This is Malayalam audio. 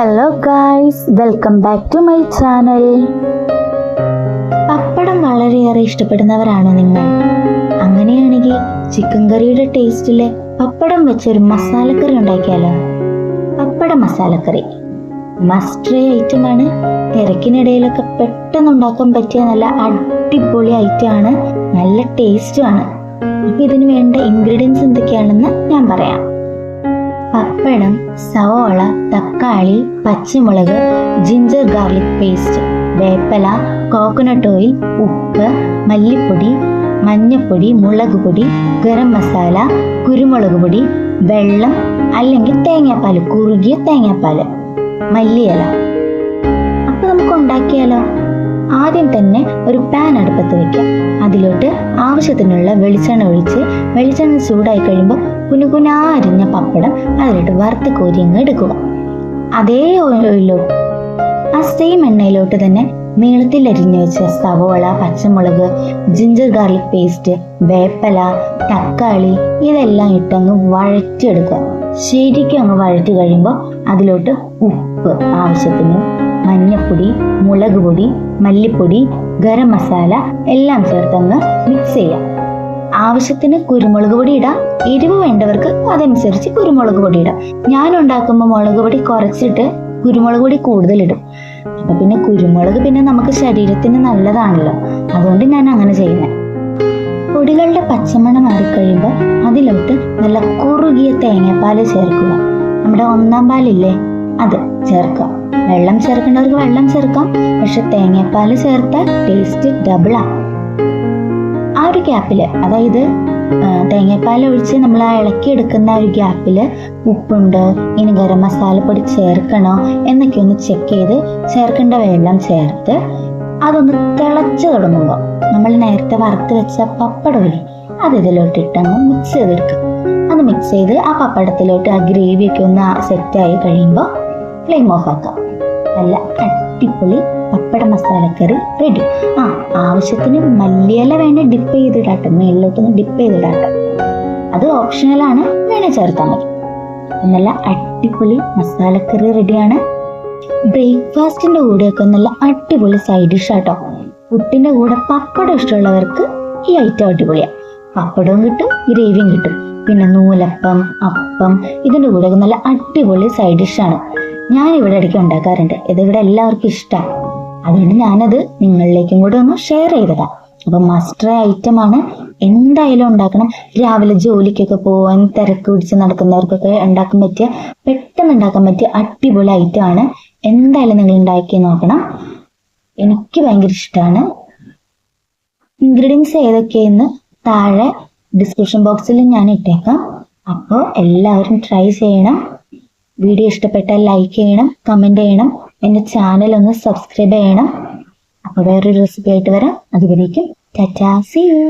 Hello guys, welcome back to my channel. Pappadam വളരെയേറെ ഇഷ്ടപ്പെടുന്നവരാണോ നിങ്ങൾ? അങ്ങനെയാണെങ്കിൽ ചിക്കൻ കറിയുടെ ടേസ്റ്റില് പപ്പടം വെച്ചൊരു മസാലക്കറി ഉണ്ടാക്കിയാലോ? പപ്പട മസാലക്കറി മസ്റ്റ് ട്രൈ ഐറ്റമാണ്. തിരക്കിനിടയിലൊക്കെ പെട്ടെന്ന് ഉണ്ടാക്കാൻ പറ്റിയ നല്ല അടിപൊളി ഐറ്റമാണ്, നല്ല ടേസ്റ്റുമാണ്. അപ്പൊ ഇതിന് വേണ്ട ഇൻഗ്രീഡിയൻസ് എന്തൊക്കെയാണെന്ന് ഞാൻ പറയാം. പപ്പടം, സവോള, തക്കാളി, പച്ചമുളക്, ജിഞ്ചർ ഗാർലിക് പേസ്റ്റ്, വേപ്പല, കോക്കനട്ട് ഓയിൽ, ഉപ്പ്, മല്ലിപ്പൊടി, മഞ്ഞപ്പൊടി, മുളക് പൊടി, ഗരം മസാല, കുരുമുളക് പൊടി, വെള്ളം അല്ലെങ്കിൽ തേങ്ങാപ്പാൽ, കുറുകിയ തേങ്ങാപ്പാൽ, മല്ലിയില. അപ്പൊ നമുക്ക് ഉണ്ടാക്കിയാലോ? ആദ്യം തന്നെ ഒരു പാൻ അടുപ്പത്ത് വെക്കാം. അതിലോട്ട് ആവശ്യത്തിനുള്ള വെളിച്ചെണ്ണ ഒഴിച്ച് വെളിച്ചെണ്ണ ചൂടായി കഴിയുമ്പോൾ കുനുകുനാ അരിഞ്ഞ പപ്പടം അതിലോട്ട് വറുത്ത് കോരി അങ്ങ് എടുക്കുക. അതേ ഓയിലോട്ട് ആ സെയിം എണ്ണയിലോട്ട് തന്നെ നീളത്തിൽ അരിഞ്ഞു വെച്ച സവോള, പച്ചമുളക്, ജിഞ്ചർ ഗാർലിക് പേസ്റ്റ്, വേപ്പല, തക്കാളി ഇതെല്ലാം ഇട്ടങ്ങ് വഴറ്റിയെടുക്കുക. ശരിക്കും അങ്ങ് വഴറ്റി കഴിയുമ്പോൾ അതിലോട്ട് ഉപ്പ് ആവശ്യത്തിന്, മഞ്ഞപ്പൊടി, മുളക് പൊടി, മല്ലിപ്പൊടി, ഗരം മസാല എല്ലാം ചേർത്തങ്ങ് മിക്സ് ചെയ്യാം. ആവശ്യത്തിന് കുരുമുളക് പൊടി ഇടാം. എരിവ് വേണ്ടവർക്ക് അതനുസരിച്ച് കുരുമുളക് പൊടി ഇടാം. ഞാൻ ഉണ്ടാക്കുമ്പോൾ മുളക് പൊടി കുറച്ചിട്ട് കുരുമുളക് പൊടി കൂടുതലിടും. അപ്പൊ പിന്നെ കുരുമുളക് നമുക്ക് ശരീരത്തിന് നല്ലതാണല്ലോ, അതുകൊണ്ട് ഞാൻ അങ്ങനെ ചെയ്യുന്നത്. പൊടികളുടെ പച്ചമണം മാറിക്കഴിയുമ്പോൾ അതിലോട്ട് നല്ല കുറുകിയ തേങ്ങാപ്പാല് ചേർക്കുക. നമ്മുടെ ഒന്നാം പാലില്ലേ, അത് ചേർക്കുക. വെള്ളം ചേർക്കേണ്ടവർക്ക് വെള്ളം ചേർക്കാം, പക്ഷെ തേങ്ങാപ്പാല് ചേർത്താൽ ടേസ്റ്റ് ഡബിളാ. ആ ഒരു ഗ്യാപ്പില്, അതായത് തേങ്ങാപ്പാൽ ഒഴിച്ച് നമ്മൾ ആ ഇളക്കി എടുക്കുന്ന ഒരു ഗ്യാപ്പില് ഉപ്പുണ്ട്, ഇനി ഗരം മസാലപ്പൊടി ചേർക്കണോ എന്നൊക്കെ ഒന്ന് ചെക്ക് ചെയ്ത് ചേർക്കേണ്ട വെള്ളം ചേർത്ത് അതൊന്ന് തിളച്ചു തുടങ്ങുമ്പോൾ നമ്മൾ നേരത്തെ വറുത്ത് വെച്ച പപ്പടമില്ലേ, അത് ഇതിലോട്ട് ഇട്ടങ്ങ് മിക്സ് ചെയ്തെടുക്കുക. അത് മിക്സ് ചെയ്ത് ആ പപ്പടത്തിലോട്ട് ആ ഗ്രേവിയൊക്കെ ഒന്ന് സെറ്റായി കഴിയുമ്പോൾ ഫ്ലെയിം ഓഫ് ആക്കാം. നല്ല അടിപൊളി പപ്പട മസാലക്കറി റെഡി. ആവശ്യത്തിന് മല്ലിയില വേണേ ഡിപ്പ് ചെയ്തിടാട്ടെ, മേളിലോട്ടൊന്ന് ഡിപ്പ് ചെയ്തിടാട്ടെ, അത് ഓപ്ഷണലാണ്, വേണേ ചേർത്താൽ മതി. നല്ല അടിപൊളി മസാലക്കറി റെഡിയാണ്. ബ്രേക്ക്ഫാസ്റ്റിന്റെ കൂടെയൊക്കെ നല്ല അടിപൊളി സൈഡ് ഡിഷ് ആട്ടോ. പുട്ടിന്റെ കൂടെ പപ്പടം ഇഷ്ടമുള്ളവർക്ക് ഈ ഐറ്റം അടിപൊളിയാണ്. പപ്പടവും കിട്ടും, ഗ്രേവിയും കിട്ടും. പിന്നെ നൂലപ്പം, അപ്പം ഇതിന്റെ കൂടെ നല്ല അടിപൊളി സൈഡ് ഡിഷാണ്. ഞാൻ ഇവിടെ ഇടയ്ക്ക് ഉണ്ടാക്കാറുണ്ട്. ഇതിവിടെ എല്ലാവർക്കും ഇഷ്ടമാണ്, അതുകൊണ്ട് ഞാനത് നിങ്ങളിലേക്കും കൂടെ ഒന്ന് ഷെയർ ചെയ്തതാണ്. അപ്പൊ മസ്റ്റ് ട്രൈ ഐറ്റമാണ്, എന്തായാലും ഉണ്ടാക്കണം. രാവിലെ ജോലിക്കൊക്കെ പോവാൻ തിരക്ക് പിടിച്ച് നടക്കുന്നവർക്കൊക്കെ ഉണ്ടാക്കാൻ പറ്റിയ, പെട്ടെന്ന് ഉണ്ടാക്കാൻ പറ്റിയ അടിപൊളി ഐറ്റമാണ്. എന്തായാലും നിങ്ങൾ ഉണ്ടാക്കി നോക്കണം. എനിക്ക് ഭയങ്കര ഇഷ്ടമാണ്. ഇൻഗ്രീഡിയൻസ് ഏതൊക്കെയെന്ന് താഴെ ഡിസ്ക്രിപ്ഷൻ ബോക്സിൽ ഞാൻ ഇട്ടേക്കാം. അപ്പോൾ എല്ലാവരും ട്രൈ ചെയ്യണം. വീഡിയോ ഇഷ്ടപ്പെട്ടാൽ ലൈക്ക് ചെയ്യണം, കമന്റ് ചെയ്യണം, എൻ്റെ ചാനൽ ഒന്ന് സബ്സ്ക്രൈബ് ചെയ്യണം. അപ്പോൾ വേറൊരു റെസിപ്പി ആയിട്ട് വരാം. അതുവരേക്കും ടാറ്റാ, സീ യു.